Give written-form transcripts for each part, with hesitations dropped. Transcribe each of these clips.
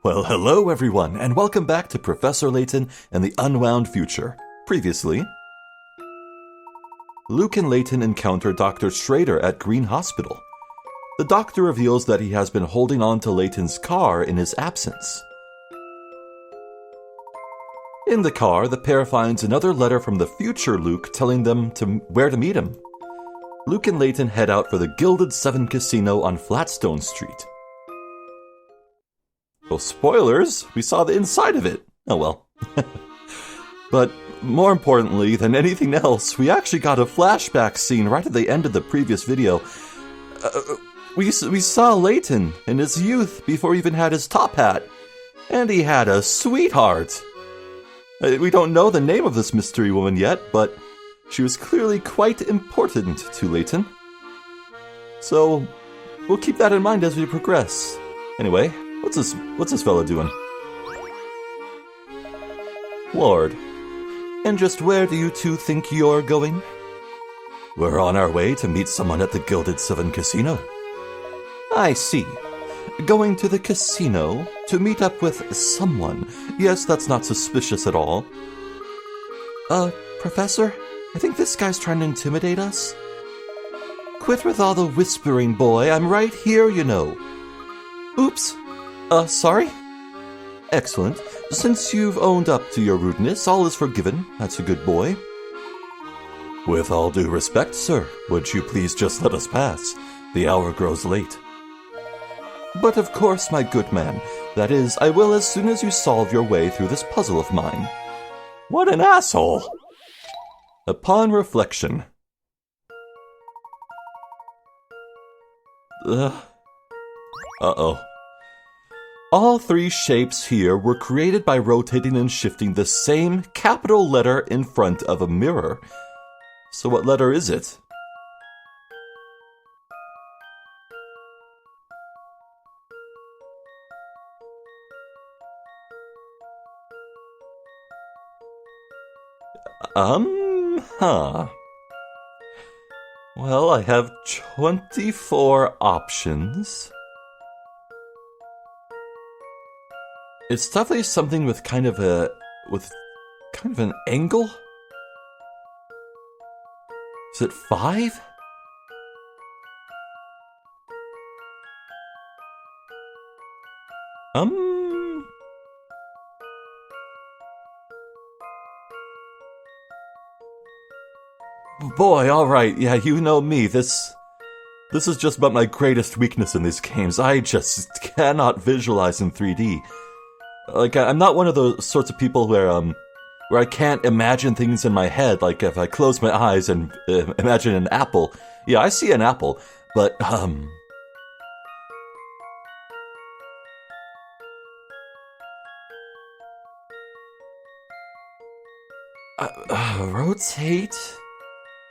Well, hello everyone, and welcome back to Professor Layton and the Unwound Future. Previously, Luke and Layton encounter Dr. Schrader at Green Hospital. The doctor reveals that he has been holding on to Layton's car in his absence. In the car, the pair finds another letter from the future Luke telling them where to meet him. Luke and Layton head out for the Gilded Seven Casino on Flatstone Street. Well, spoilers, we saw the inside of it. Oh well. But more importantly than anything else, we actually got a flashback scene right at the end of the previous video. We saw Layton in his youth before he even had his top hat. And he had a sweetheart. We don't know the name of this mystery woman yet, but she was clearly quite important to Layton. So, we'll keep that in mind as we progress. Anyway, what's this fella doing? Lord, and just where do you two think you're going? We're on our way to meet someone at the Gilded Seven Casino. I see. Going to the casino to meet up with someone. Yes, that's not suspicious at all. Professor? I think this guy's trying to intimidate us. Quit with all the whispering, boy. I'm right here, you know. Oops. Sorry? Excellent. Since you've owned up to your rudeness, all is forgiven. That's a good boy. With all due respect, sir, would you please just let us pass? The hour grows late. But of course, my good man. That is, I will as soon as you solve your way through this puzzle of mine. What an asshole! Upon reflection. Uh-oh. All three shapes here were created by rotating and shifting the same capital letter in front of a mirror. So what letter is it? Well, I have 24 options. It's definitely something with kind of an angle. Is it 5? Boy, alright, yeah, you know me, this is just about my greatest weakness in these games. I just cannot visualize in 3D. Like, I'm not one of those sorts of people where I can't imagine things in my head, like if I close my eyes and imagine an apple. Yeah, I see an apple, but, rotate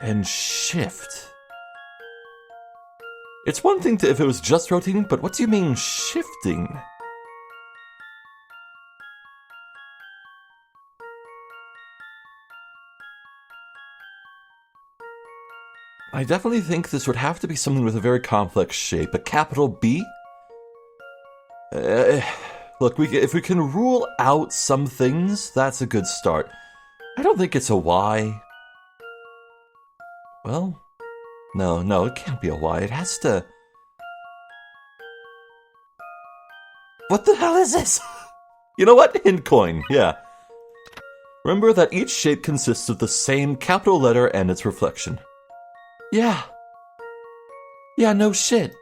and shift. It's one thing if it was just rotating, but what do you mean shifting? I definitely think this would have to be something with a very complex shape. A capital B? Look, if we can rule out some things, that's a good start. I don't think it's a Y. Well, no, it can't be a Y. It has to... What the hell is this? You know what? Hint coin, yeah. Remember that each shape consists of the same capital letter and its reflection. Yeah, no shit.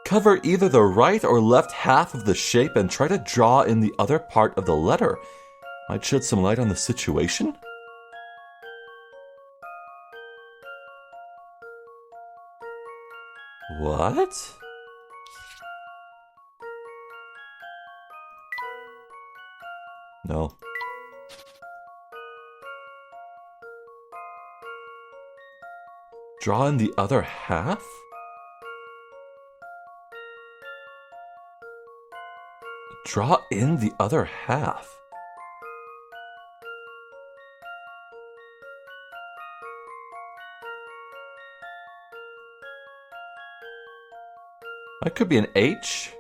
Cover either the right or left half of the shape and try to draw in the other part of the letter. Might shed some light on the situation? What? No. Draw in the other half? Draw in the other half. That could be an H.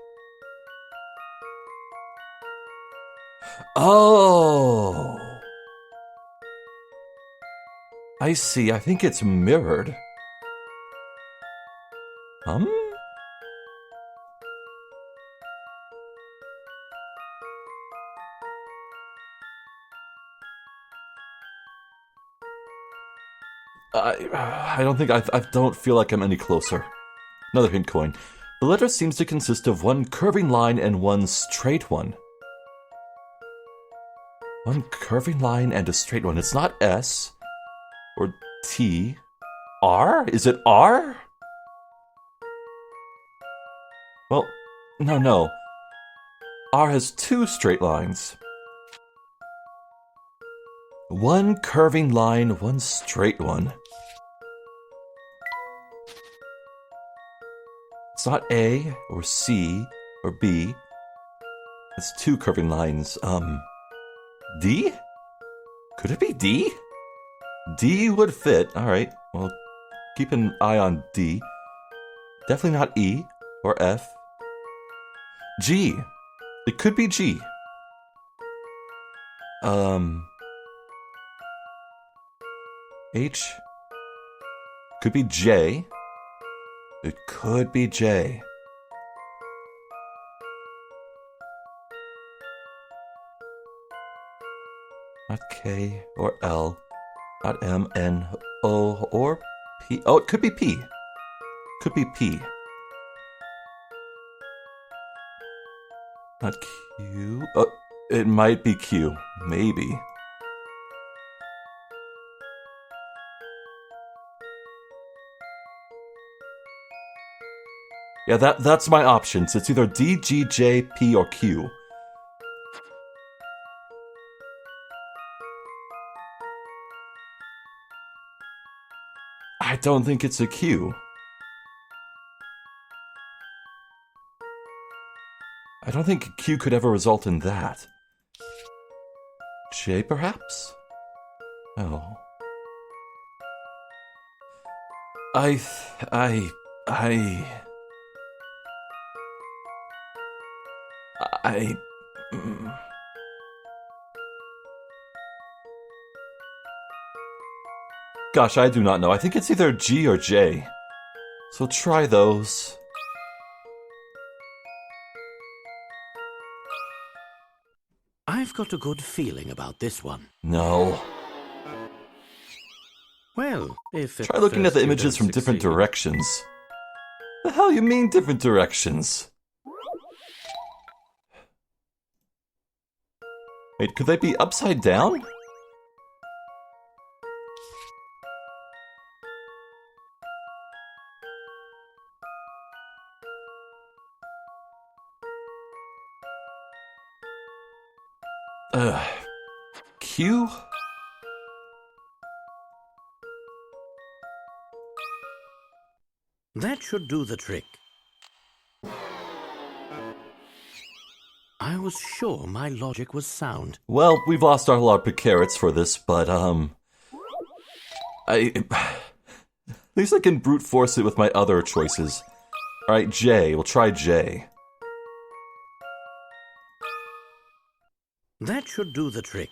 Oh! I see. I think it's mirrored. Um? I don't think I don't feel like I'm any closer. Another hint coin. The letter seems to consist of one curving line and one straight one. One curving line and a straight one. It's not S or T. R? Is it R? Well, no. R has two straight lines. One curving line, one straight one. It's not A or C or B. It's two curving lines. D? Could it be D? D would fit. Alright, well, keep an eye on D. Definitely not E or F. G. It could be G. H. Could be J. It could be J. Not K or L. Not M, N, O, or P. Oh, it could be P. Could be P. Not Q. Oh, it might be Q. Maybe. Yeah, that's my options. It's either D, G, J, P, or Q. I don't think it's a Q. I don't think Q could ever result in that. J, perhaps? Oh. I... Gosh, I do not know. I think it's either G or J. So try those. I've got a good feeling about this one. No. Well, if Try looking at the images from different directions. The hell you mean different directions? Wait, could they be upside down? Q? That should do the trick. I was sure my logic was sound. Well, we've lost our LARP carrots for this, but, at least I can brute force it with my other choices. Alright, J. We'll try J. That should do the trick.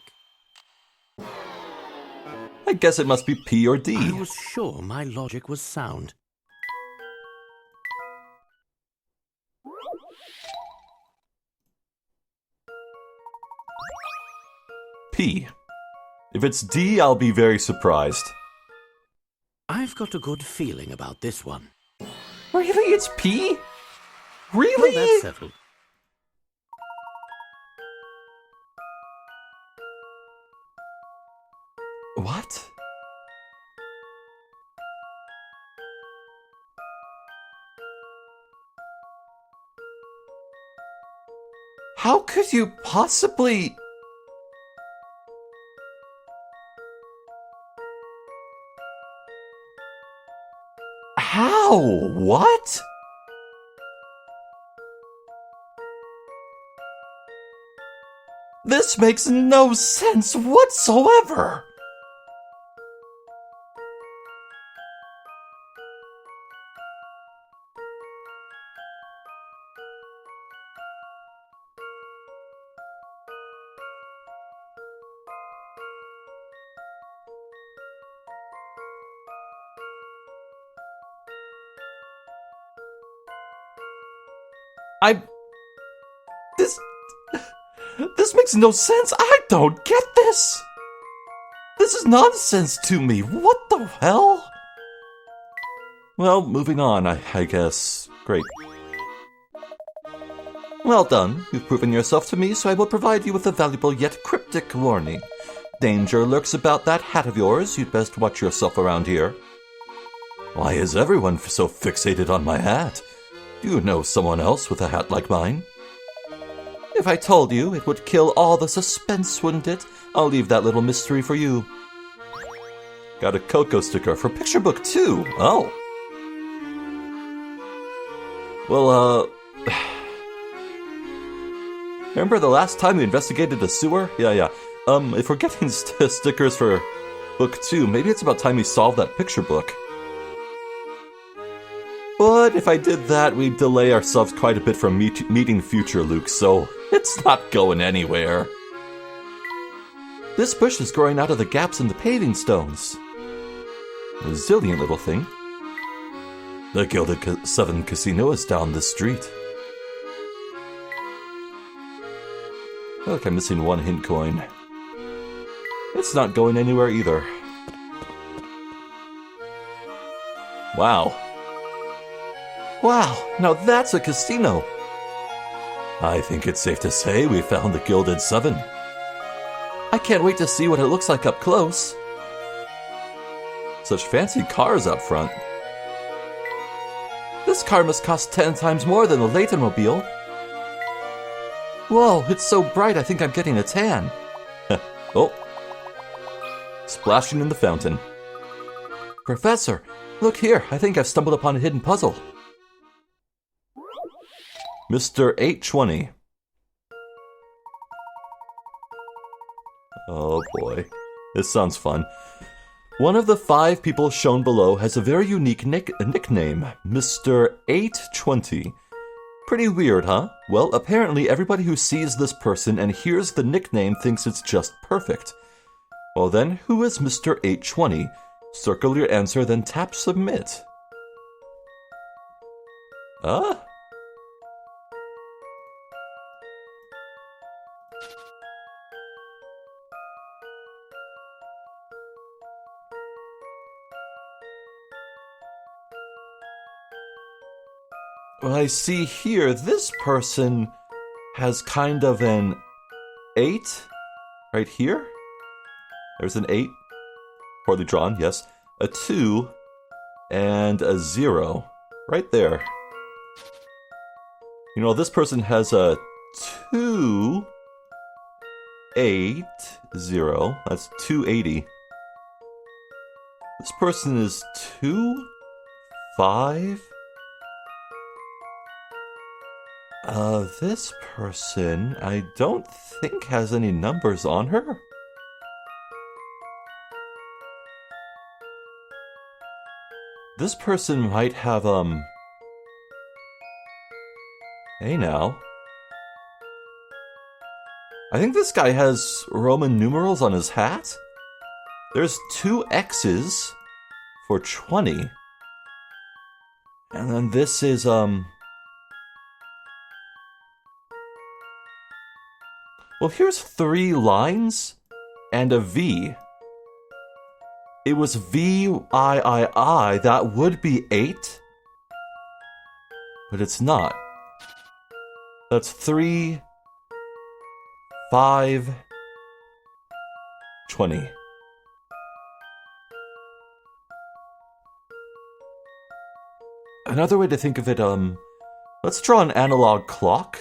I guess it must be P or D. I was sure my logic was sound. P. If it's D, I'll be very surprised. I've got a good feeling about this one. Really? It's P? Really? Well, that's settled. What? How could you possibly... How? What? This makes no sense whatsoever. I... This makes no sense. I don't get this. This is nonsense to me. What the hell? Well, moving on, I guess. Great. Well done. You've proven yourself to me, so I will provide you with a valuable yet cryptic warning. Danger lurks about that hat of yours. You'd best watch yourself around here. Why is everyone so fixated on my hat? Do you know someone else with a hat like mine? If I told you, it would kill all the suspense, wouldn't it? I'll leave that little mystery for you. Got a Coco sticker for picture book 2. Oh. Well, remember the last time we investigated a sewer? Yeah. If we're getting stickers for book 2, maybe it's about time we solve that picture book. But if I did that, we'd delay ourselves quite a bit from meeting future Luke, so it's not going anywhere. This bush is growing out of the gaps in the paving stones. Resilient little thing. The Gilded 7 Casino is down the street. I feel like I'm missing one hint coin. It's not going anywhere either. Wow, now that's a casino. I think it's safe to say we found the Gilded 7. I can't wait to see what it looks like up close. Such fancy cars up front. This car must cost 10 times more than the Layton mobile. Whoa, it's so bright I think I'm getting a tan. Oh. Splashing in the fountain. Professor, look here. I think I've stumbled upon a hidden puzzle. Mr. 820. Oh boy. This sounds fun. One of the 5 people shown below has a very unique nickname, Mr. 820. Pretty weird, huh? Well, apparently everybody who sees this person and hears the nickname thinks it's just perfect. Well then, who is Mr. 820? Circle your answer, then tap submit. Ah? Well, I see here, this person has kind of an 8 right here. There's an 8, poorly drawn, yes. A 2 and a 0 right there. You know, this person has a 2, 8, 0. That's 280. This person is 2, 5. This person, I don't think has any numbers on her. This person might have, hey now. I think this guy has Roman numerals on his hat. There's 2 X's for 20. And then this is, well, here's 3 lines and a V. It was VIII, that would be 8. But it's not. That's 3, 5, 20. Another way to think of it, let's draw an analog clock.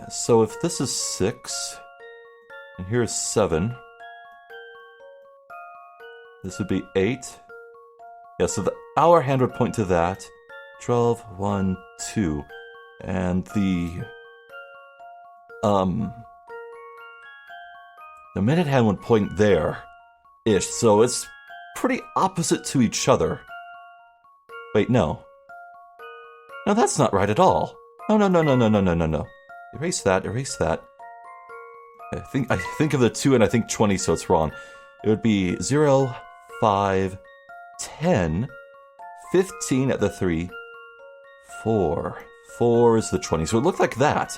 So if this is 6, and here's 7, this would be 8. Yeah, so the hour hand would point to that. 12, 1, 2. And the minute hand would point there-ish, so it's pretty opposite to each other. Wait, no. No, that's not right at all. No. Erase that. I think of the 2 and I think 20, so it's wrong. It would be 0, 5, 10, 15 at the 3, 4, 4 is the 20. So it looked like that.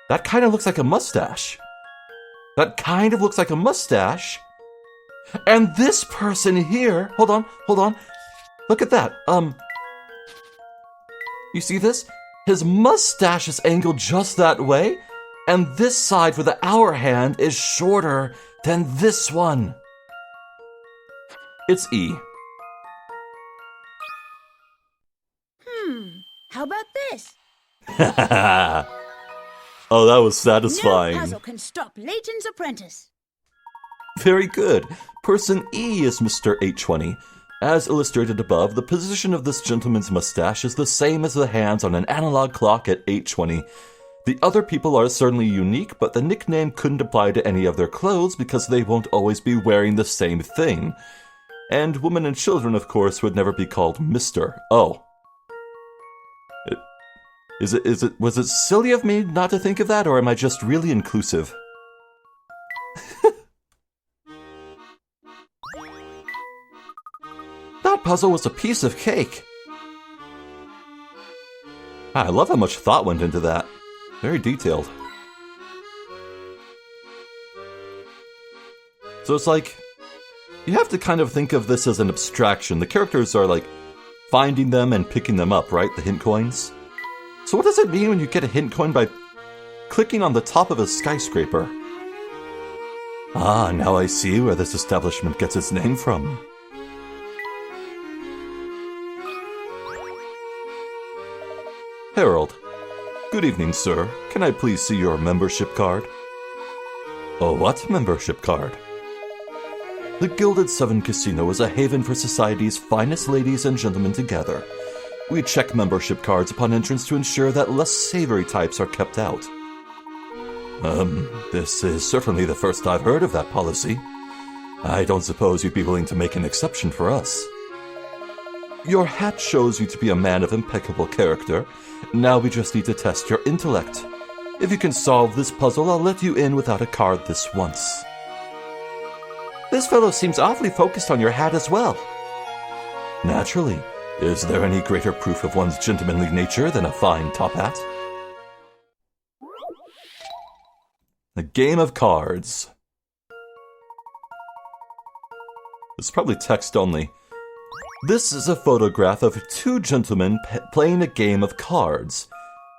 That kind of looks like a mustache. That kind of looks like a mustache. And this person here, hold on. Look at that. You see this? His mustache is angled just that way, and this side for the hour hand is shorter than this one. It's E. How about this? Oh, that was satisfying. No puzzle can stop Layton's apprentice. Very good. Person E is Mr. 820. As illustrated above, the position of this gentleman's mustache is the same as the hands on an analog clock at 820. The other people are certainly unique, but the nickname couldn't apply to any of their clothes because they won't always be wearing the same thing. And women and children, of course, would never be called Mr. Oh. Was it silly of me not to think of that, or am I just really inclusive? That puzzle was a piece of cake. I love how much thought went into that. Very detailed. So it's like, you have to kind of think of this as an abstraction. The characters are like finding them and picking them up, right? The hint coins. So what does it mean when you get a hint coin by clicking on the top of a skyscraper? Ah, now I see where this establishment gets its name from. Harold. Good evening, sir. Can I please see your membership card? Oh, what membership card? The Gilded Seven Casino is a haven for society's finest ladies and gentlemen to gather. We check membership cards upon entrance to ensure that less savory types are kept out. This is certainly the first I've heard of that policy. I don't suppose you'd be willing to make an exception for us. Your hat shows you to be a man of impeccable character. Now we just need to test your intellect. If you can solve this puzzle, I'll let you in without a card this once. This fellow seems awfully focused on your hat as well. Naturally. Is there any greater proof of one's gentlemanly nature than a fine top hat? A game of cards. It's probably text only. This is a photograph of two gentlemen playing a game of cards.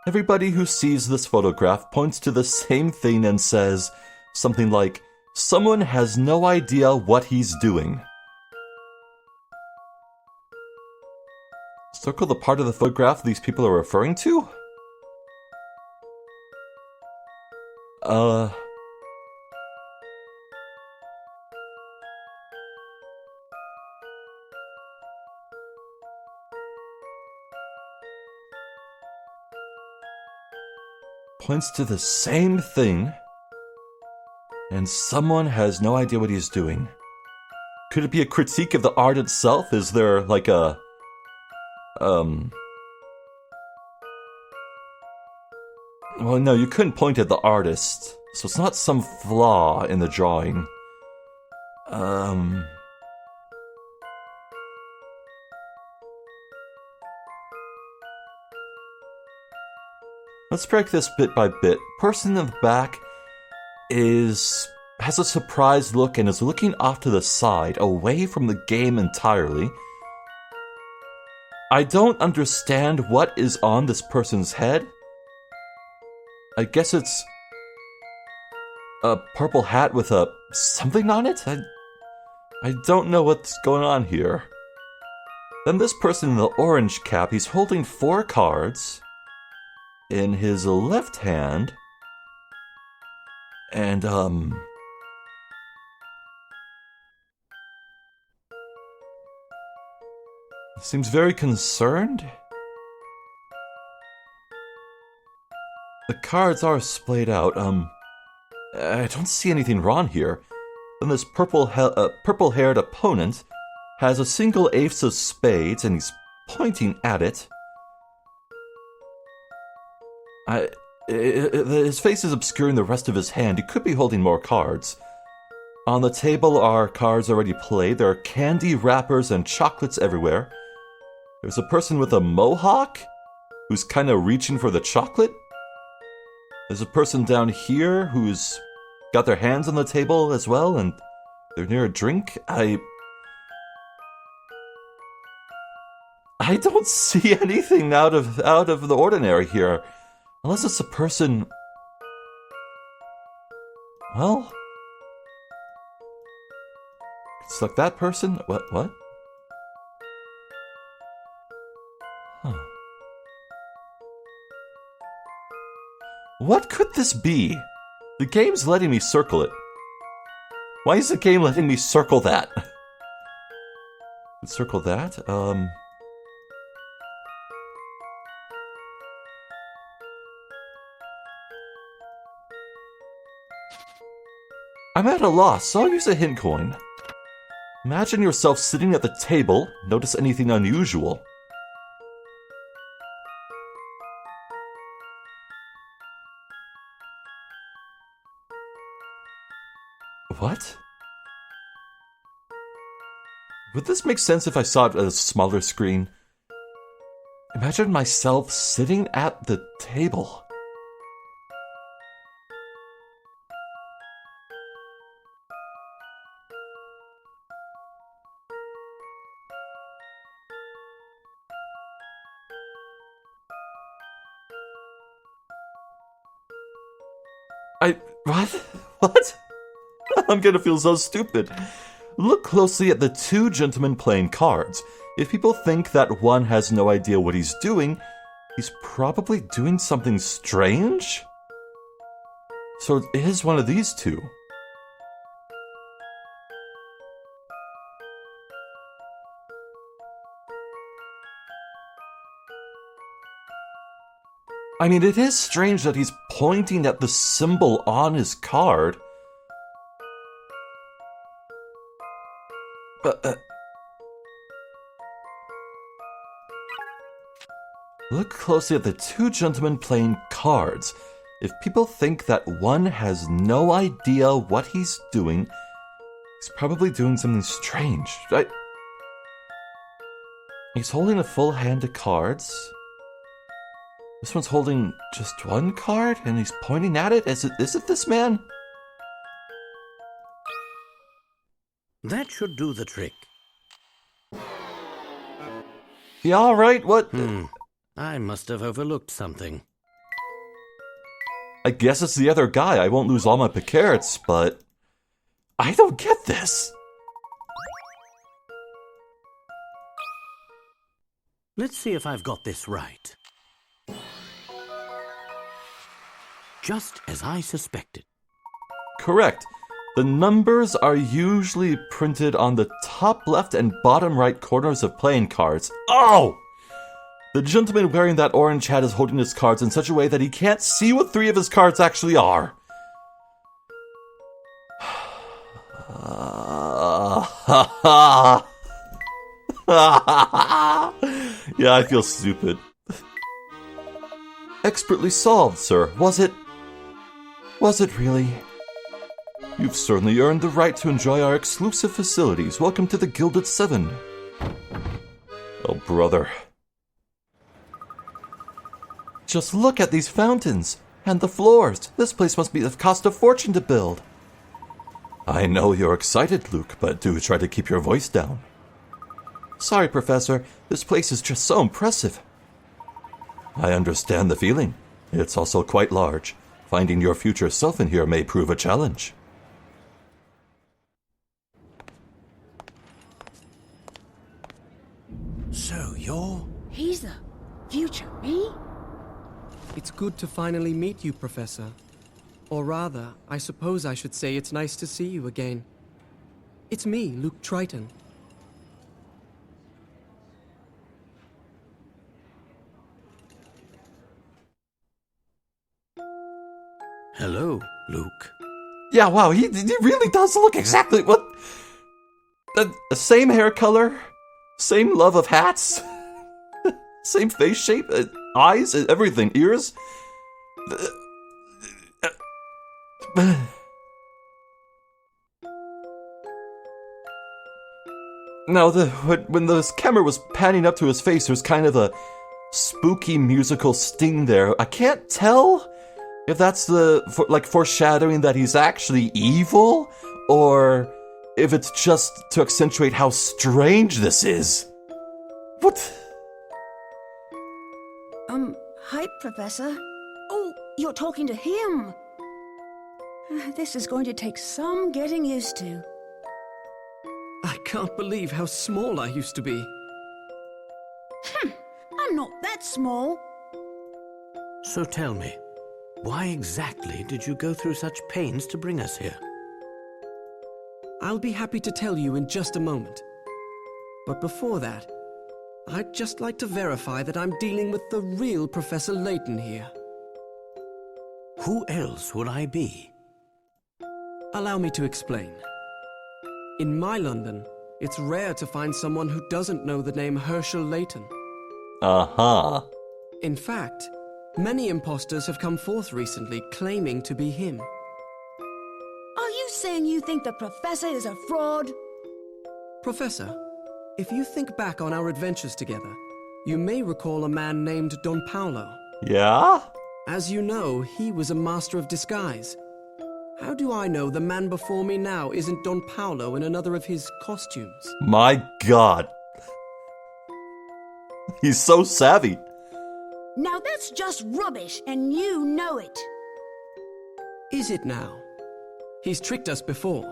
Everybody who sees this photograph points to the same thing and says something like, "Someone has no idea what he's doing." Circle the part of the photograph these people are referring to? Points to the same thing, and someone has no idea what he's doing. Could it be a critique of the art itself? Is there like a well, no, you couldn't point at the artist, so it's not some flaw in the drawing. Let's break this bit by bit. Person in the back has a surprised look and is looking off to the side, away from the game entirely. I don't understand what is on this person's head. I guess it's a purple hat with a something on it? I don't know what's going on here. Then this person in the orange cap, he's holding 4 cards in his left hand. And, seems very concerned. The cards are splayed out. I don't see anything wrong here. Then this purple-haired opponent has a single ace of spades, and he's pointing at it. His face is obscuring the rest of his hand. He could be holding more cards. On the table are cards already played. There are candy wrappers and chocolates everywhere. There's a person with a mohawk who's kind of reaching for the chocolate. There's a person down here who's got their hands on the table as well, and they're near a drink. I don't see anything out of the ordinary here. Unless it's a person... Well... It's like that person? What? Huh. What could this be? The game's letting me circle it. Why is the game letting me circle that? Circle that? I'm at a loss, so I'll use a hint coin. Imagine yourself sitting at the table. Notice anything unusual. What? Would this make sense if I saw it at a smaller screen? Imagine myself sitting at the table. What? I'm gonna feel so stupid. Look closely at the two gentlemen playing cards. If people think that one has no idea what he's doing, he's probably doing something strange? So it is one of these two. I mean, it is strange that he's pointing at the symbol on his card. Look closely at the two gentlemen playing cards. If people think that one has no idea what he's doing, he's probably doing something strange. He's holding a full hand of cards. This one's holding just one card, and he's pointing at it. Is it this man? That should do the trick. Yeah, all right. What? I must have overlooked something. I guess it's the other guy. I won't lose all my picarets, but I don't get this. Let's see if I've got this right. Just as I suspected. Correct. The numbers are usually printed on the top left and bottom right corners of playing cards. Oh! The gentleman wearing that orange hat is holding his cards in such a way that he can't see what three of his cards actually are. Yeah, I feel stupid. Expertly solved, sir. Was it? Was it really? You've certainly earned the right to enjoy our exclusive facilities. Welcome to the Gilded Seven. Oh, brother. Just look at these fountains and the floors. This place must be have cost a fortune to build. I know you're excited, Luke, but do try to keep your voice down. Sorry, Professor. This place is just so impressive. I understand the feeling. It's also quite large. Finding your future self in here may prove a challenge. So you're... He's the future me? It's good to finally meet you, Professor. Or rather, I suppose I should say it's nice to see you again. It's me, Luke Triton. Hello, Luke. Yeah, wow, he really does look exactly what... same hair color, same love of hats, same face shape, eyes, everything, ears. Now, when the camera was panning up to his face, there's kind of a spooky musical sting there. I can't tell if that's foreshadowing that he's actually evil, or if it's just to accentuate how strange this is. What? Hi, Professor. Oh, you're talking to him. This is going to take some getting used to. I can't believe how small I used to be. I'm not that small. So tell me, why exactly did you go through such pains to bring us here? I'll be happy to tell you in just a moment. But before that, I'd just like to verify that I'm dealing with the real Professor Layton here. Who else would I be? Allow me to explain. In my London, it's rare to find someone who doesn't know the name Hershel Layton. Uh-huh. In fact, many imposters have come forth recently claiming to be him. Are you saying you think the Professor is a fraud? Professor, if you think back on our adventures together, you may recall a man named Don Paolo. Yeah? As you know, he was a master of disguise. How do I know the man before me now isn't Don Paolo in another of his costumes? My God. He's so savvy. Now that's just rubbish, and you know it. Is it now? He's tricked us before.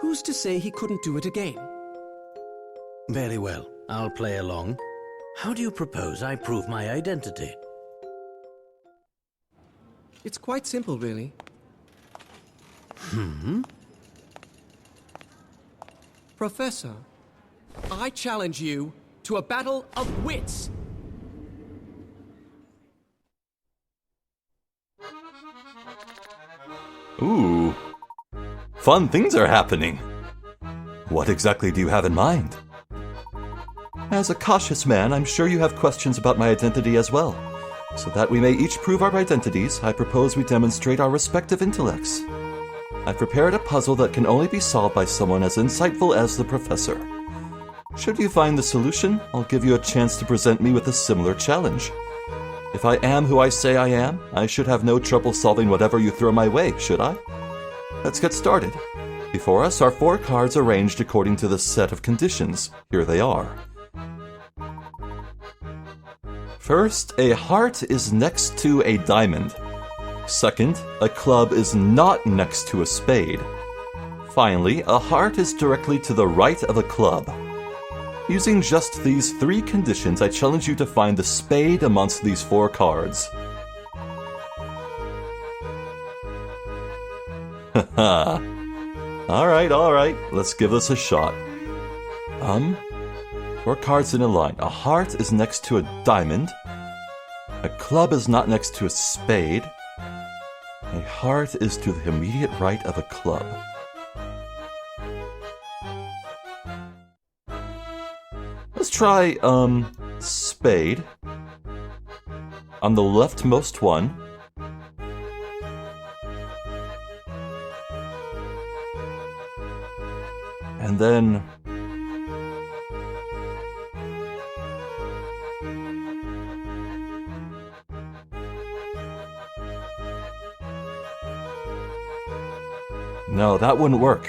Who's to say he couldn't do it again? Very well, I'll play along. How do you propose I prove my identity? It's quite simple, really. Professor, I challenge you to a battle of wits. Ooh. Fun things are happening. What exactly do you have in mind? As a cautious man, I'm sure you have questions about my identity as well. So that we may each prove our identities, I propose we demonstrate our respective intellects. I've prepared a puzzle that can only be solved by someone as insightful as the professor. Should you find the solution, I'll give you a chance to present me with a similar challenge. If I am who I say I am, I should have no trouble solving whatever you throw my way, should I? Let's get started. Before us are 4 cards arranged according to the set of conditions. Here they are. First, a heart is next to a diamond. Second, a club is not next to a spade. Finally, a heart is directly to the right of a club. Using just these 3 conditions, I challenge you to find the spade amongst these 4 cards. Haha. Alright, let's give this a shot. 4 cards in a line. A heart is next to a diamond. A club is not next to a spade. A heart is to the immediate right of a club. Let's try, spade. On the leftmost one. And then... No, that wouldn't work.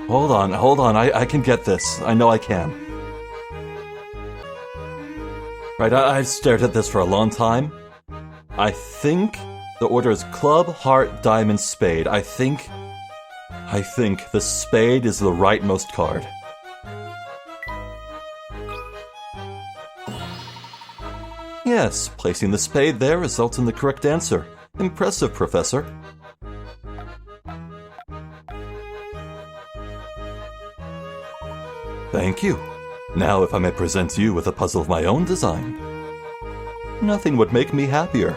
Hold on, I can get this. I know I can. Right, I've stared at this for a long time. I think the order is club, heart, diamond, spade. I think the spade is the rightmost card. Yes, placing the spade there results in the correct answer. Impressive, Professor. Thank you. Now if I may present you with a puzzle of my own design. Nothing would make me happier.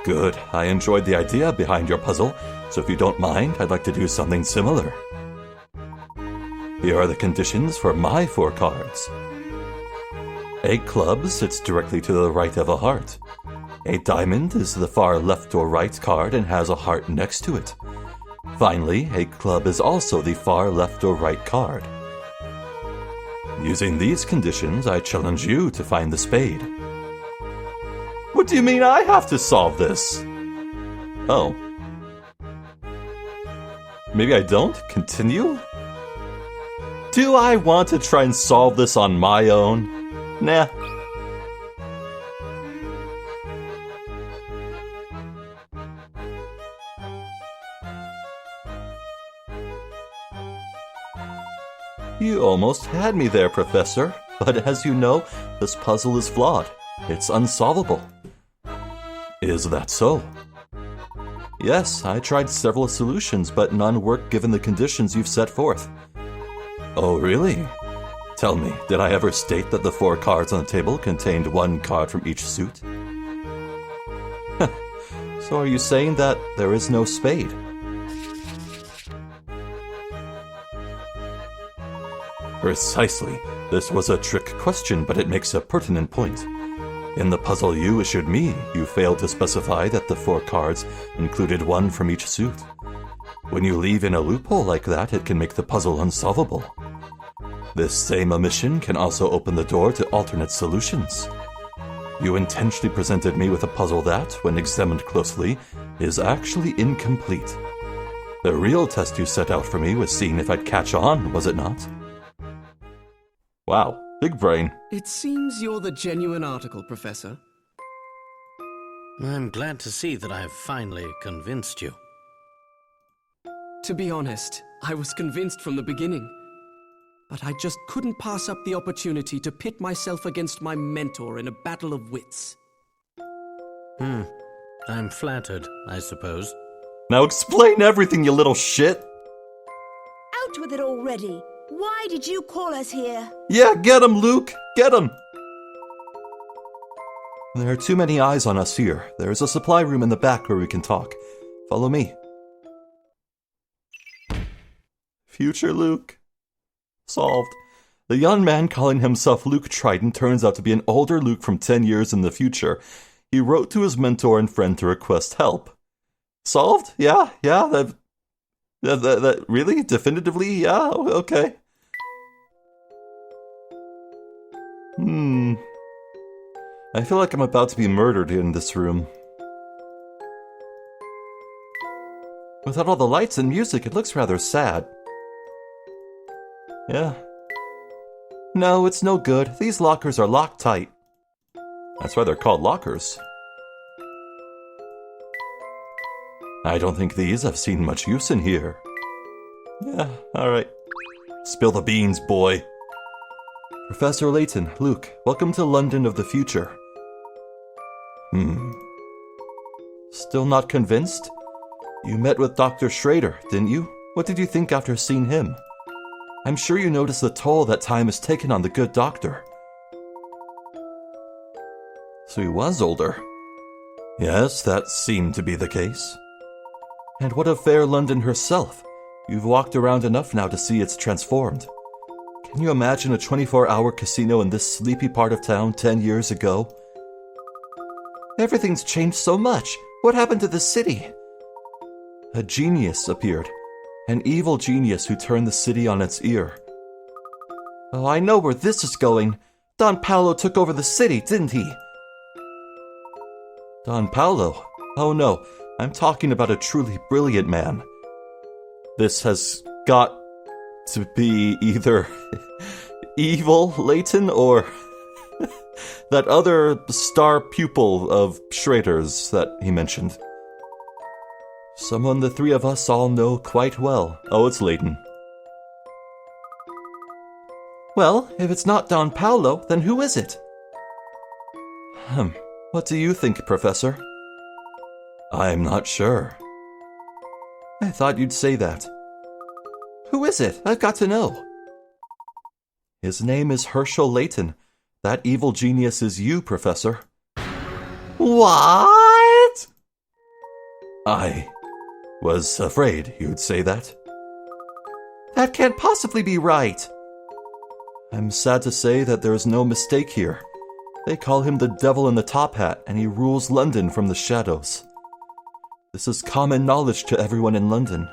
Good, I enjoyed the idea behind your puzzle, so if you don't mind, I'd like to do something similar. Here are the conditions for my 4 cards. A club sits directly to the right of a heart. A diamond is the far left or right card and has a heart next to it. Finally, a club is also the far left or right card. Using these conditions, I challenge you to find the spade. What do you mean I have to solve this? Oh. Maybe I don't? Continue? Do I want to try and solve this on my own? Nah. You almost had me there, Professor. But as you know, this puzzle is flawed. It's unsolvable. Is that so? Yes, I tried several solutions, but none worked given the conditions you've set forth. Oh, really? Tell me, did I ever state that the 4 cards on the table contained 1 card from each suit? So are you saying that there is no spade? Precisely. This was a trick question, but it makes a pertinent point. In the puzzle you issued me, you failed to specify that the 4 cards included 1 from each suit. When you leave in a loophole like that, it can make the puzzle unsolvable. This same omission can also open the door to alternate solutions. You intentionally presented me with a puzzle that, when examined closely, is actually incomplete. The real test you set out for me was seeing if I'd catch on, was it not? Wow, big brain. It seems you're the genuine article, Professor. I'm glad to see that I have finally convinced you. To be honest, I was convinced from the beginning. But I just couldn't pass up the opportunity to pit myself against my mentor in a battle of wits. I'm flattered, I suppose. Now explain everything, you little shit! Out with it already! Why did you call us here? Yeah, get him, Luke! Get him! There are too many eyes on us here. There's a supply room in the back where we can talk. Follow me. Future Luke. Solved. The young man calling himself Luke Triton turns out to be an older Luke from 10 years in the future. He wrote to his mentor and friend to request help. Solved? Yeah, that really? Definitively? Yeah, okay. I feel like I'm about to be murdered in this room. Without all the lights and music, it looks rather sad. Yeah. No, it's no good. These lockers are locked tight. That's why they're called lockers. I don't think these have seen much use in here. Yeah, alright. Spill the beans, boy. Professor Layton, Luke, welcome to London of the future. Still not convinced? You met with Dr. Schrader, didn't you? What did you think after seeing him? I'm sure you noticed the toll that time has taken on the good doctor. So he was older. Yes, that seemed to be the case. And what of fair London herself? You've walked around enough now to see it's transformed. Can you imagine a 24-hour casino in this sleepy part of town 10 years ago? Everything's changed so much. What happened to the city? A genius appeared. An evil genius who turned the city on its ear. Oh, I know where this is going. Don Paolo took over the city, didn't he? Don Paolo? Oh no, I'm talking about a truly brilliant man. This has got to be either evil Layton or that other star pupil of Schrader's that he mentioned. Someone the 3 of us all know quite well. Oh, it's Layton. Well, if it's not Don Paolo, then who is it? What do you think, Professor? I'm not sure. I thought you'd say that. Who is it? I've got to know. His name is Hershel Layton. That evil genius is you, Professor. What? I was afraid you'd say that. That can't possibly be right. I'm sad to say that there is no mistake here. They call him the devil in the top hat, and he rules London from the shadows. This is common knowledge to everyone in London.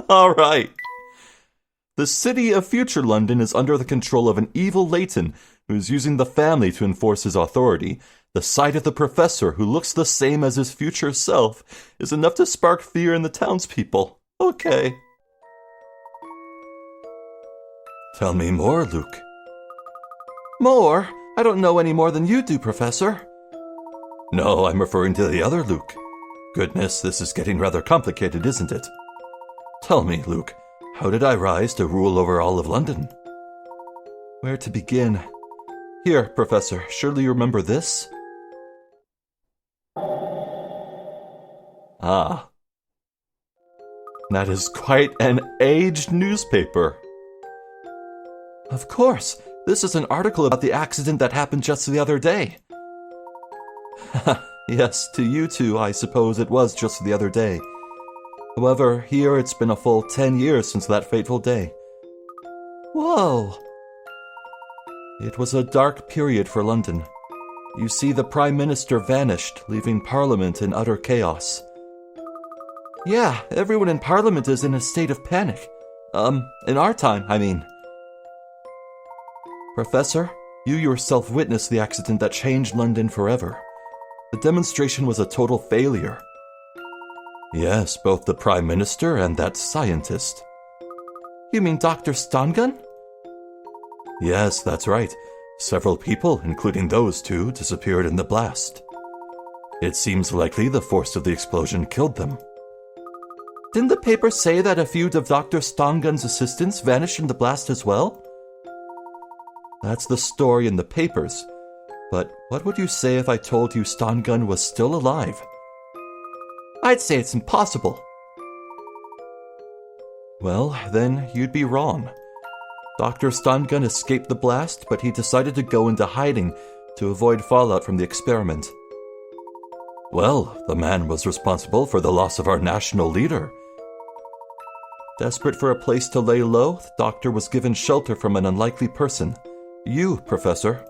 All right. The city of future London is under the control of an evil Layton, who's using the family to enforce his authority. The sight of the professor, who looks the same as his future self, is enough to spark fear in the townspeople. Okay. Tell me more, Luke. More? I don't know any more than you do, Professor. No, I'm referring to the other Luke. Goodness, this is getting rather complicated, isn't it? Tell me, Luke, how did I rise to rule over all of London? Where to begin? Here, Professor, surely you remember this? Ah. That is quite an aged newspaper. Of course, this is an article about the accident that happened just the other day. Yes, to you two, I suppose it was just the other day. However, here it's been a full 10 years since that fateful day. Whoa! It was a dark period for London. You see, the Prime Minister vanished, leaving Parliament in utter chaos. Yeah, everyone in Parliament is in a state of panic. In our time, I mean. Professor, you yourself witnessed the accident that changed London forever. The demonstration was a total failure. Yes, both the Prime Minister and that scientist. You mean Dr. Stongun? Yes, that's right. Several people, including those two, disappeared in the blast. It seems likely the force of the explosion killed them. Didn't the paper say that a few of Dr. Stongun's assistants vanished in the blast as well? That's the story in the papers. But what would you say if I told you Stongun was still alive? I'd say it's impossible. Well, then you'd be wrong. Dr. Stongun escaped the blast, but he decided to go into hiding to avoid fallout from the experiment. Well, the man was responsible for the loss of our national leader. Desperate for a place to lay low, the doctor was given shelter from an unlikely person. You, Professor.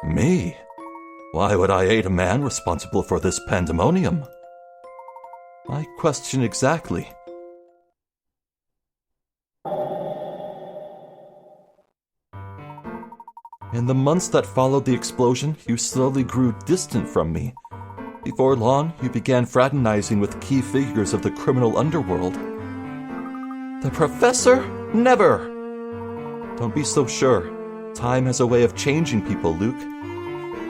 Me? Why would I aid a man responsible for this pandemonium? My question exactly. In the months that followed the explosion, you slowly grew distant from me. Before long, you began fraternizing with key figures of the criminal underworld. The Professor? Never! Don't be so sure. Time has a way of changing people, Luke.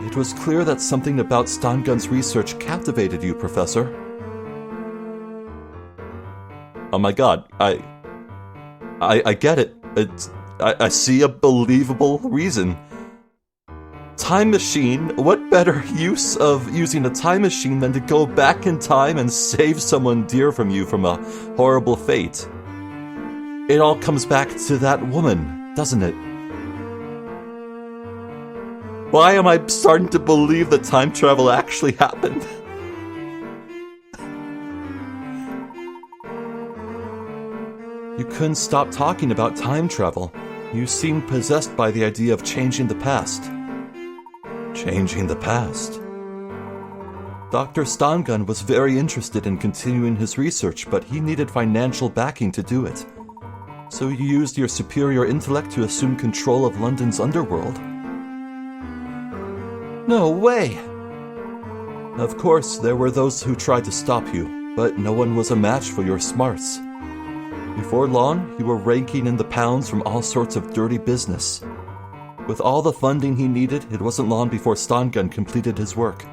It was clear that something about Stongun's research captivated you, Professor. Oh my god, I get it. I see a believable reason. Time machine? What better use of using a time machine than to go back in time and save someone dear from you from a horrible fate? It all comes back to that woman, doesn't it? Why am I starting to believe that time travel actually happened? You couldn't stop talking about time travel. You seemed possessed by the idea of changing the past. Changing the past? Dr. Stongun was very interested in continuing his research, but he needed financial backing to do it. So you used your superior intellect to assume control of London's underworld. No way! Of course, there were those who tried to stop you, but no one was a match for your smarts. Before long, you were raking in the pounds from all sorts of dirty business. With all the funding he needed, it wasn't long before Stongun completed his work.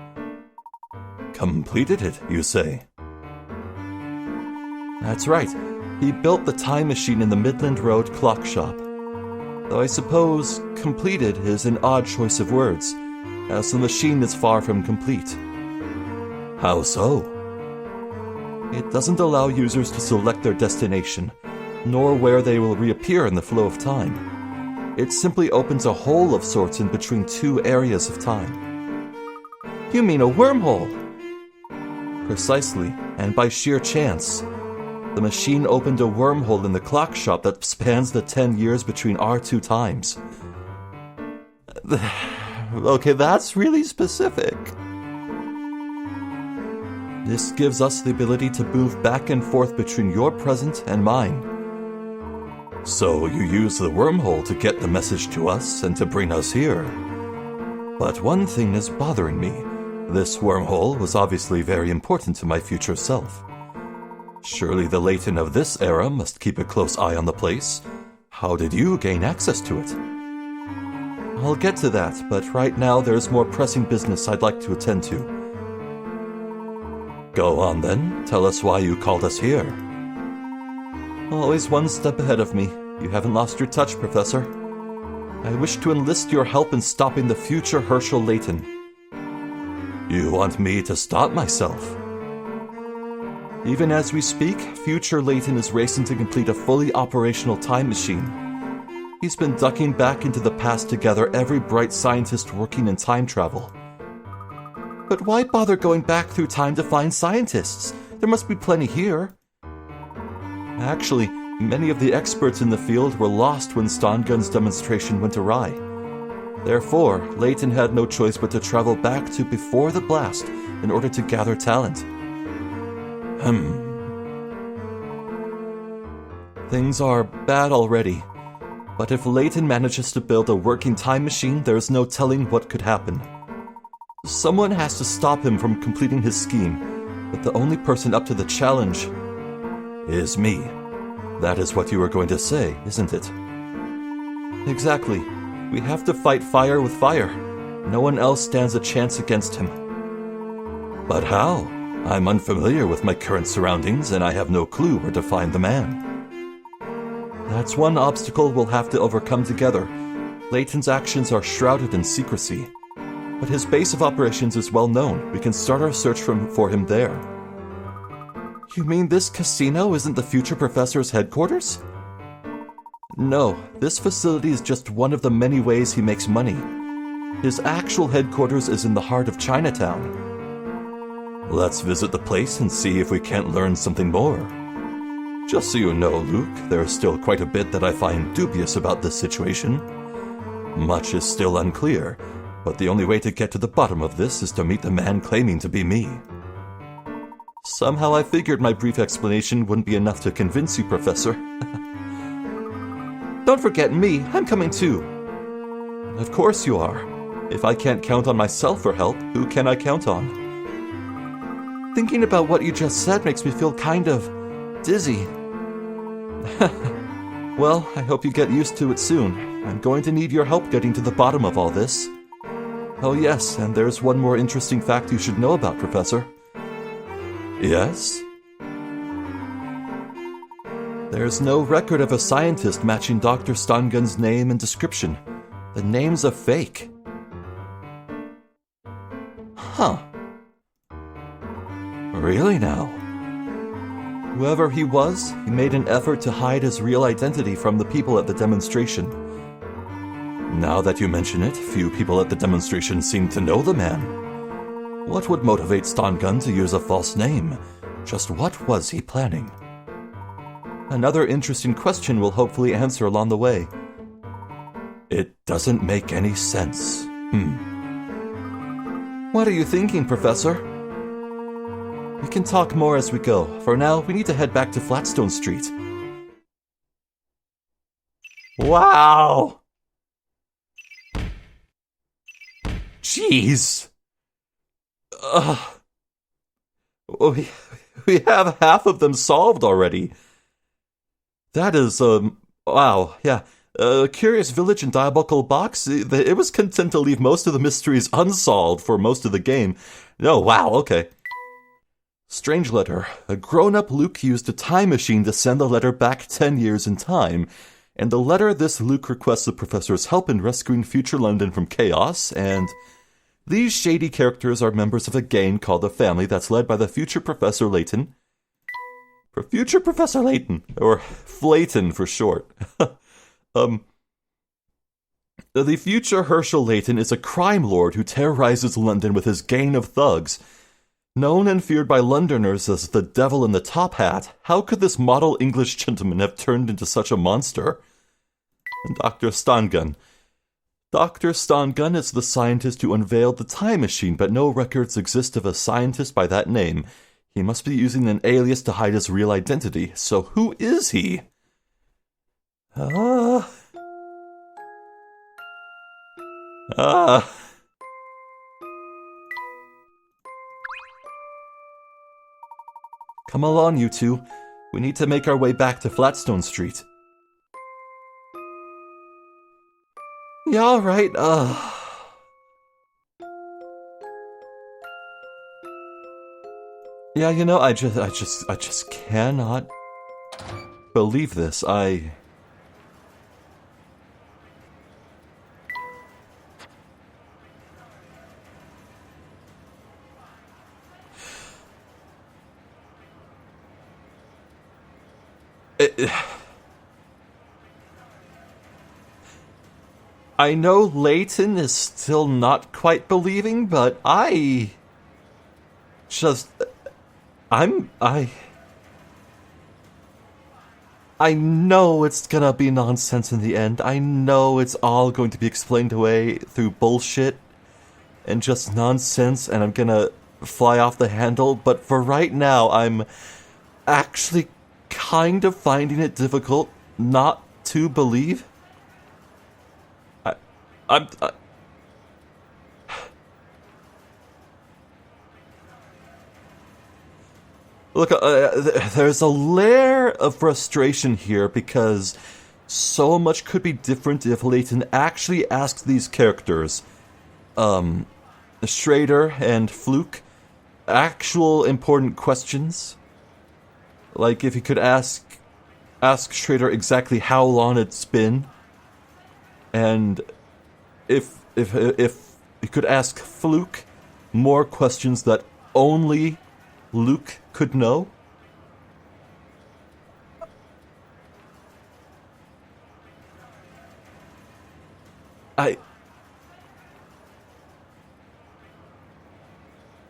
Completed it, you say? That's right. He built the time machine in the Midland Road clock shop. Though I suppose completed is an odd choice of words, as the machine is far from complete. How so? It doesn't allow users to select their destination, nor where they will reappear in the flow of time. It simply opens a hole of sorts in between two areas of time. You mean a wormhole? Precisely, and by sheer chance. The machine opened a wormhole in the clock shop that spans the 10 years between our two times. Okay, that's really specific. This gives us the ability to move back and forth between your present and mine. So you use the wormhole to get the message to us and to bring us here. But one thing is bothering me. This wormhole was obviously very important to my future self. Surely the Layton of this era must keep a close eye on the place. How did you gain access to it? I'll get to that, but right now there's more pressing business I'd like to attend to. Go on then, tell us why you called us here. Always one step ahead of me. You haven't lost your touch, Professor. I wish to enlist your help in stopping the future Hershel Layton. You want me to stop myself? Even as we speak, future Layton is racing to complete a fully operational time machine. He's been ducking back into the past to gather every bright scientist working in time travel. But why bother going back through time to find scientists? There must be plenty here. Actually, many of the experts in the field were lost when Stongun's demonstration went awry. Therefore, Layton had no choice but to travel back to before the blast in order to gather talent. Things are bad already. But if Layton manages to build a working time machine, there is no telling what could happen. Someone has to stop him from completing his scheme, but the only person up to the challenge is me. That is what you were going to say, isn't it? Exactly. We have to fight fire with fire. No one else stands a chance against him. But how? I'm unfamiliar with my current surroundings, and I have no clue where to find the man. That's one obstacle we'll have to overcome together. Layton's actions are shrouded in secrecy. But his base of operations is well known. We can start our search for him there. You mean this casino isn't the future professor's headquarters? No, this facility is just one of the many ways he makes money. His actual headquarters is in the heart of Chinatown. Let's visit the place and see if we can't learn something more. Just so you know, Luke, there's still quite a bit that I find dubious about this situation. Much is still unclear, but the only way to get to the bottom of this is to meet the man claiming to be me. Somehow I figured my brief explanation wouldn't be enough to convince you, Professor. Don't forget me, I'm coming too. Of course you are. If I can't count on myself for help, who can I count on? Thinking about what you just said makes me feel kind of dizzy. Well, I hope you get used to it soon. I'm going to need your help getting to the bottom of all this. Oh yes, and there's one more interesting fact you should know about, Professor. Yes? There's no record of a scientist matching Dr. Stongun's name and description. The name's a fake. Huh. Really now? Whoever he was, he made an effort to hide his real identity from the people at the demonstration. Now that you mention it, few people at the demonstration seem to know the man. What would motivate Stongun to use a false name? Just what was he planning? Another interesting question we'll hopefully answer along the way. It doesn't make any sense. What are you thinking, Professor? We can talk more as we go. For now, we need to head back to Flatstone Street. Wow! Jeez! We have half of them solved already. That is, wow, yeah. Curious Village and Diabolical Box, it was content to leave most of the mysteries unsolved for most of the game. Oh, wow, okay. Strange letter. A grown-up Luke used a time machine to send the letter back 10 years in time. And the letter, this Luke requests the professor's help in rescuing future London from chaos, and these shady characters are members of a gang called the Family that's led by the future Professor Layton. For future Professor Layton, or Flayton for short. The future Hershel Layton is a crime lord who terrorizes London with his gang of thugs. Known and feared by Londoners as the devil in the top hat, how could this model English gentleman have turned into such a monster? And Dr. Stongun. Dr. Stongun is the scientist who unveiled the time machine, but no records exist of a scientist by that name. He must be using an alias to hide his real identity. So who is he? Uh, uh. Come along, you two. We need to make our way back to Flatstone Street. Yeah, alright, Yeah, you know, I just cannot believe this. I know Layton is still not quite believing, but I know it's gonna be nonsense in the end. I know it's all going to be explained away through bullshit and just nonsense, and I'm gonna fly off the handle, but for right now, I'm actually kind of finding it difficult not to believe. Look, there's a layer of frustration here because so much could be different if Layton actually asked these characters, Schrader and Fluke, actual important questions. Like if he could ask Schrader exactly how long it's been, and if he could ask Fluke more questions that only Luke could know.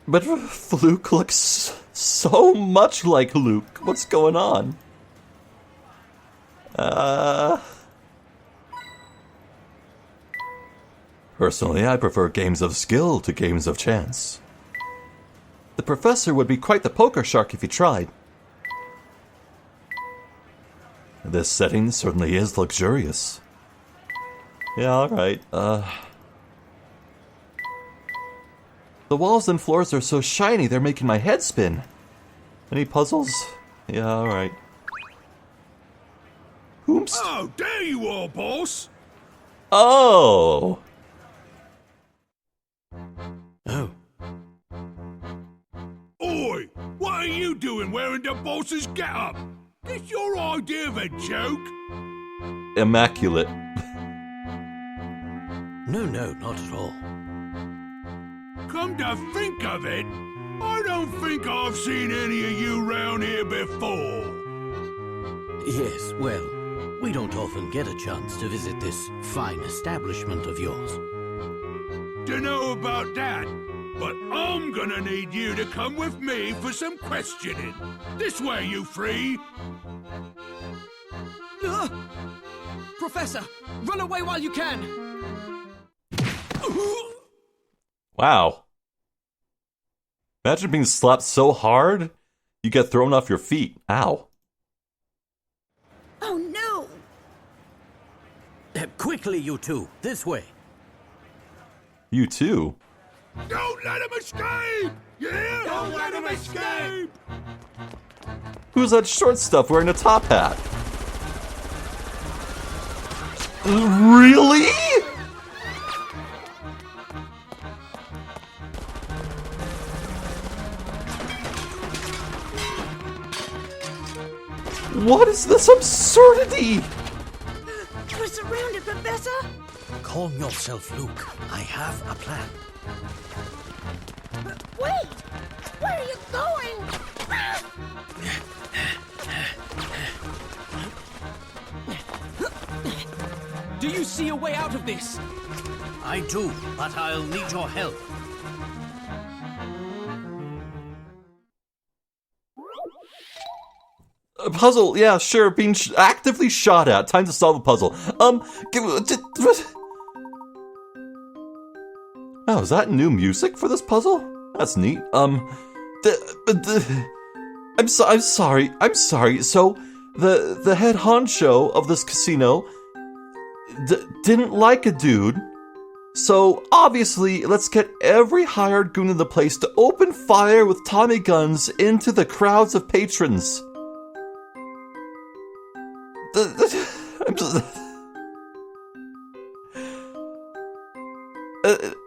But Fluke looks so much like Luke. What's going on? Personally, I prefer games of skill to games of chance. The professor would be quite the poker shark if he tried. This setting certainly is luxurious. Yeah, alright, The walls and floors are so shiny they're making my head spin. Any puzzles? Yeah, alright. Oops. Oh, there you are, boss! Oh! Oh. Oi! What are you doing wearing the boss's getup? This your idea of a joke? Immaculate. No, not at all. Come to think of it, I don't think I've seen any of you round here before. Yes, well, we don't often get a chance to visit this fine establishment of yours. Dunno about that, but I'm gonna need you to come with me for some questioning. This way, you three. Professor, run away while you can! Wow. Imagine being slapped so hard, you get thrown off your feet. Ow. Oh no! Quickly, you two, this way. You too? Don't let him escape! You hear? Don't let him escape! Who's that short stuff wearing a top hat? Really? What is this absurdity? We're surrounded, Professor! Calm yourself, Luke. I have a plan. Wait! Where are you going? Do you see a way out of this? I do, but I'll need your help. A puzzle, yeah, sure, being actively shot at. Time to solve a puzzle. Oh, is that new music for this puzzle? That's neat. I'm sorry. So, the head honcho of this casino didn't like a dude. So, obviously, let's get every hired goon in the place to open fire with Tommy guns into the crowds of patrons.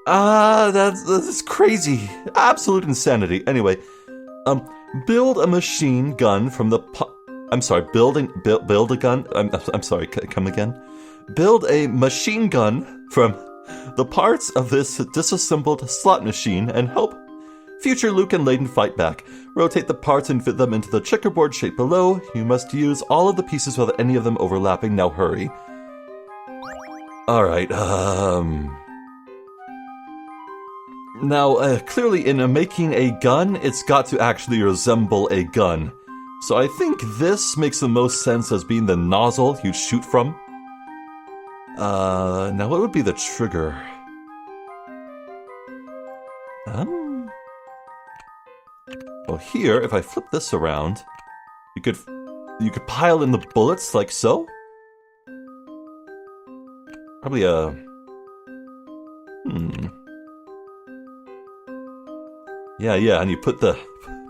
That's crazy. Absolute insanity. Anyway, build a machine gun from the... build a gun? I'm sorry, come again? Build a machine gun from the parts of this disassembled slot machine and help future Luke and Layton fight back. Rotate the parts and fit them into the checkerboard shape below. You must use all of the pieces without any of them overlapping. Now hurry. Alright, Now, clearly in making a gun, it's got to actually resemble a gun. So I think this makes the most sense as being the nozzle you'd shoot from. Now what would be the trigger? Well, here, if I flip this around, you could pile in the bullets like so. Probably Yeah, and you put the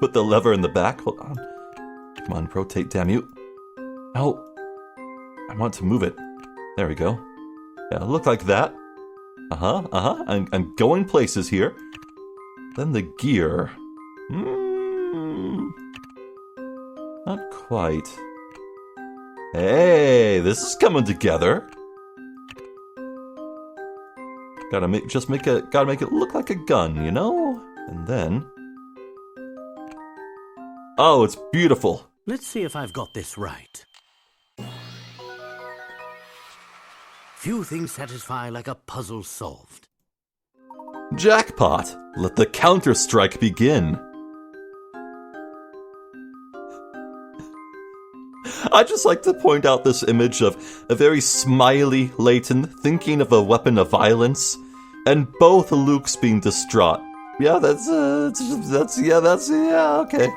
lever in the back. Hold on. Come on, rotate, damn you. Oh, I want to move it. There we go. Yeah, look like that. I'm going places here. Then the gear. Not quite. Hey, this is coming together. Gotta make it look like a gun, you know? And then... Oh, it's beautiful. Let's see if I've got this right. Few things satisfy like a puzzle solved. Jackpot! Let the counter-strike begin. I'd just like to point out this image of a very smiley Layton thinking of a weapon of violence, and both Luke's being distraught. Yeah, okay.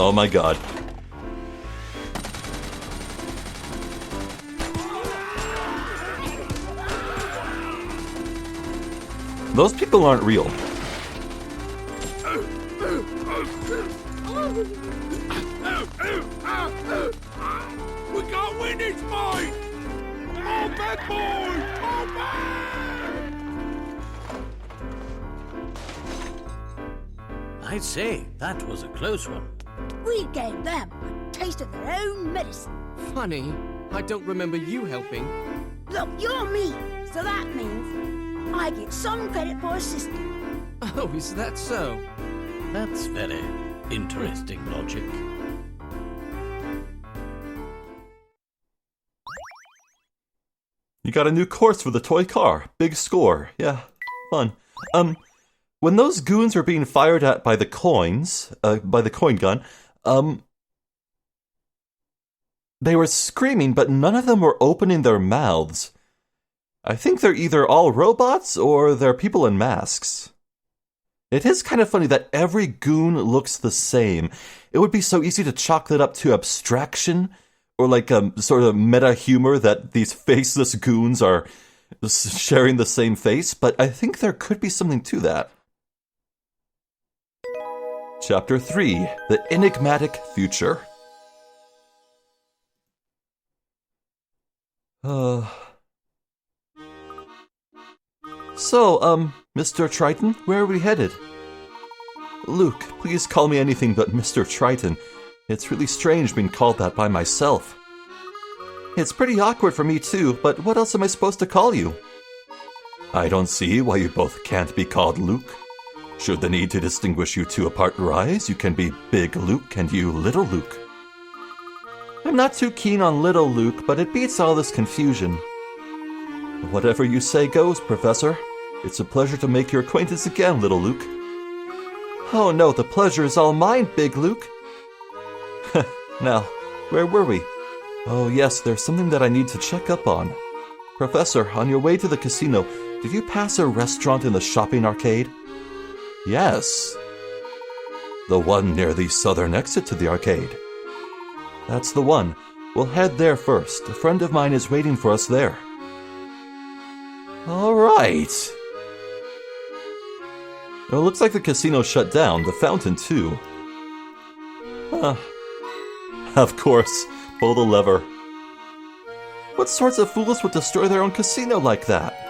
Oh my god. Those people aren't real. We got win this fight! Come on, bad boy! Come back! I'd say that was a close one. We gave them a taste of their own medicine. Funny, I don't remember you helping. Look, you're me, so that means I get some credit for assisting. Oh, is that so? That's very interesting logic. You got a new course for the toy car. Big score. Yeah, fun. When those goons were being fired at by the coins, by the coin gun, they were screaming, but none of them were opening their mouths. I think they're either all robots or they're people in masks. It is kind of funny that every goon looks the same. It would be so easy to chalk that up to abstraction, or like sort of meta humor that these faceless goons are sharing the same face, but I think there could be something to that. Chapter 3, The Enigmatic Future. So, Mr. Triton, where are we headed? Luke, please call me anything but Mr. Triton. It's really strange being called that by myself. It's pretty awkward for me too, but what else am I supposed to call you? I don't see why you both can't be called Luke. Should the need to distinguish you two apart arise, you can be Big Luke and you Little Luke. I'm not too keen on Little Luke, but it beats all this confusion. Whatever you say goes, Professor. It's a pleasure to make your acquaintance again, Little Luke. Oh no, the pleasure is all mine, Big Luke. Now, where were we? Oh yes, there's something that I need to check up on. Professor, on your way to the casino, Did you pass a restaurant in the shopping arcade? Yes. The one near the southern exit to the arcade. That's the one. We'll head there first. A friend of mine is waiting for us there. All right. It looks like the casino shut down. The fountain, too. Huh. Of course. Pull the lever. What sorts of fools would destroy their own casino like that?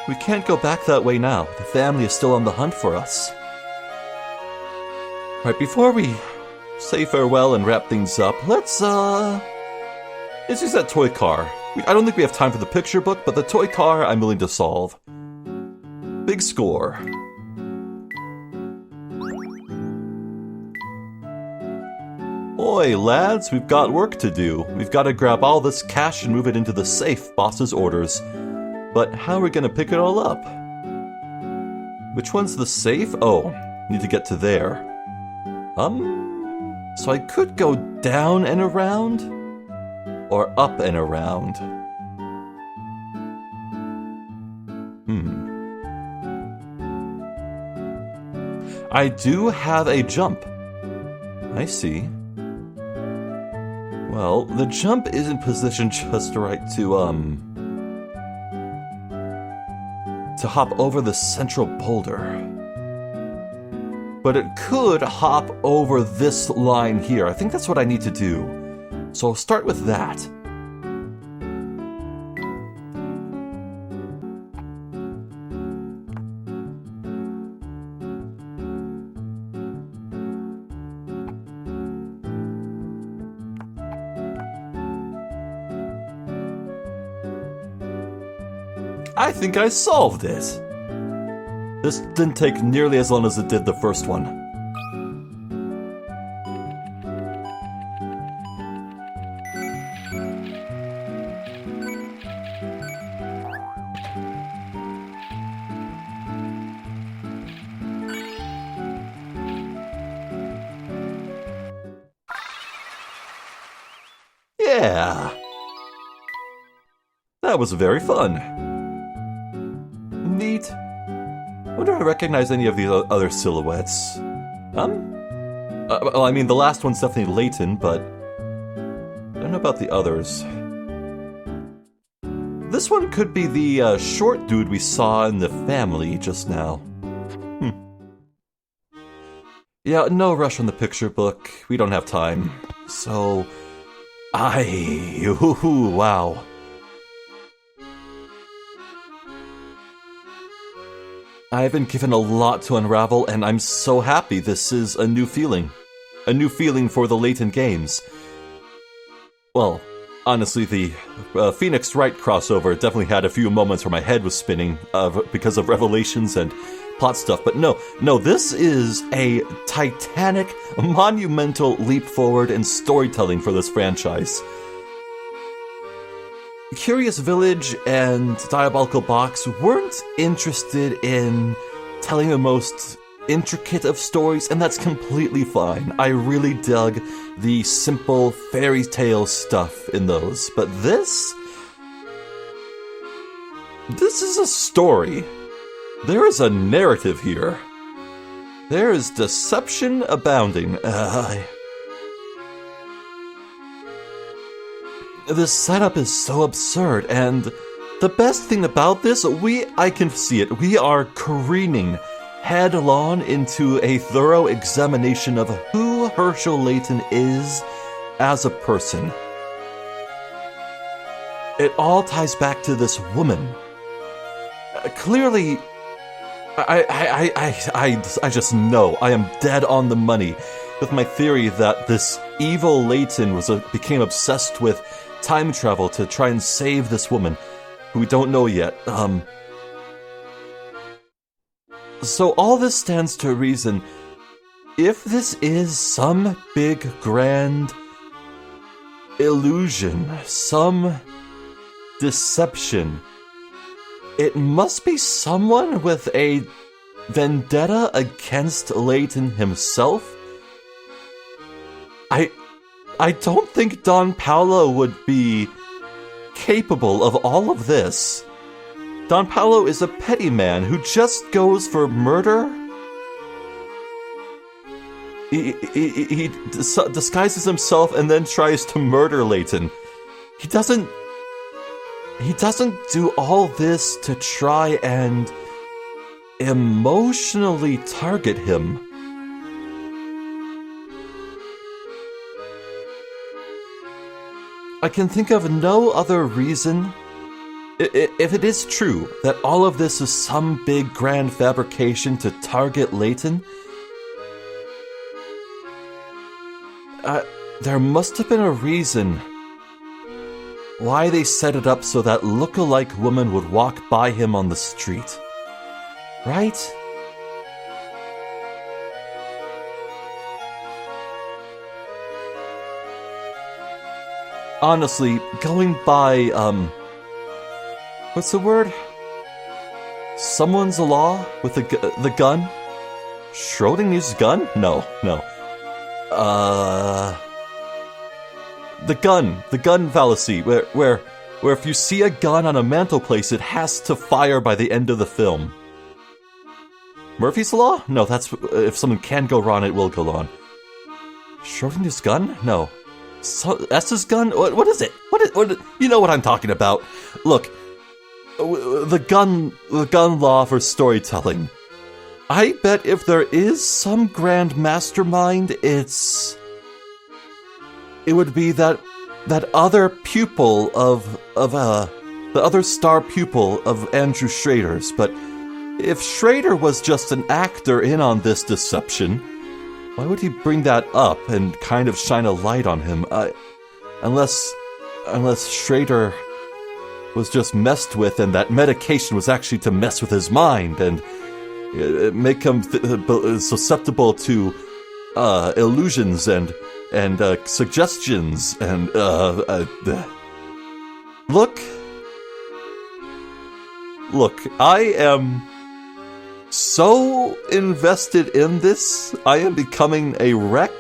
We can't go back that way now. The family is still on the hunt for us. Right, before we say farewell and wrap things up, let's use that toy car. I don't think we have time for the picture book, but the toy car I'm willing to solve. Big score. Oi, lads, we've got work to do. We've got to grab all this cash and move it into the safe, boss's orders. But how are we going to pick it all up? Which one's the safe? Oh, need to get to there. So I could go down and around? Or up and around? I do have a jump. I see. Well, the jump isn't positioned just right to hop over the central boulder. But it could hop over this line here. I think that's what I need to do. So I'll start with that. I think I solved it. This didn't take nearly as long as it did the first one. Yeah. That was very fun. Neat. I wonder if I recognize any of the other silhouettes. Well, I mean, the last one's definitely Layton, but I don't know about the others. This one could be the short dude we saw in the family just now. Yeah, no rush on the picture book. We don't have time. So, wow. I've been given a lot to unravel, and I'm so happy this is a new feeling. A new feeling for the Layton games. Well, honestly, the Phoenix Wright crossover definitely had a few moments where my head was spinning because of revelations and plot stuff, but no, this is a titanic, monumental leap forward in storytelling for this franchise. Curious Village and Diabolical Box weren't interested in telling the most intricate of stories, and that's completely fine. I really dug the simple fairy tale stuff in those. But this is a story. There is a narrative here. There is deception abounding. This setup is so absurd, and the best thing about this, I can see it. We are careening headlong into a thorough examination of who Hershel Layton is as a person. It all ties back to this woman. Clearly, I just know I am dead on the money with my theory that this evil Layton became obsessed with time travel to try and save this woman, who we don't know yet. So all this stands to reason. If this is some big, grand illusion, some deception, it must be someone with a vendetta against Layton himself. I don't think Don Paolo would be capable of all of this. Don Paolo is a petty man who just goes for murder. He disguises himself and then tries to murder Layton. He doesn't do all this to try and emotionally target him. I can think of no other reason. If it is true that all of this is some big grand fabrication to target Layton, there must have been a reason why they set it up so that look-alike woman would walk by him on the street. Right? Honestly, going by, what's the word? Someone's a law with the gun? Schrodinger's gun? No. The gun fallacy, where if you see a gun on a mantelpiece, it has to fire by the end of the film. Murphy's Law? No, that's if something can go wrong, it will go wrong. Schrodinger's gun? No. S's gun? What is it? What? You know what I'm talking about. Look, the gun law for storytelling. I bet if there is some grand mastermind, it would be that other pupil of the other star pupil of Andrew Schrader's. But if Schrader was just an actor in on this deception, why would he bring that up and kind of shine a light on him? Unless Schrader was just messed with, and that medication was actually to mess with his mind and make him susceptible to illusions and suggestions and look, I am so invested in this. I am becoming a wreck.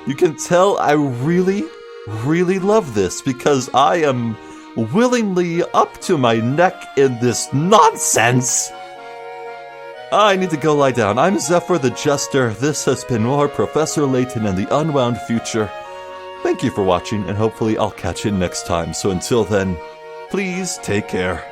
You can tell I really, really love this because I am willingly up to my neck in this nonsense. I need to go lie down. I'm Zephyr the Jester. This has been more Professor Layton and the Unwound Future. Thank you for watching, and hopefully I'll catch you next time. So until then, please take care.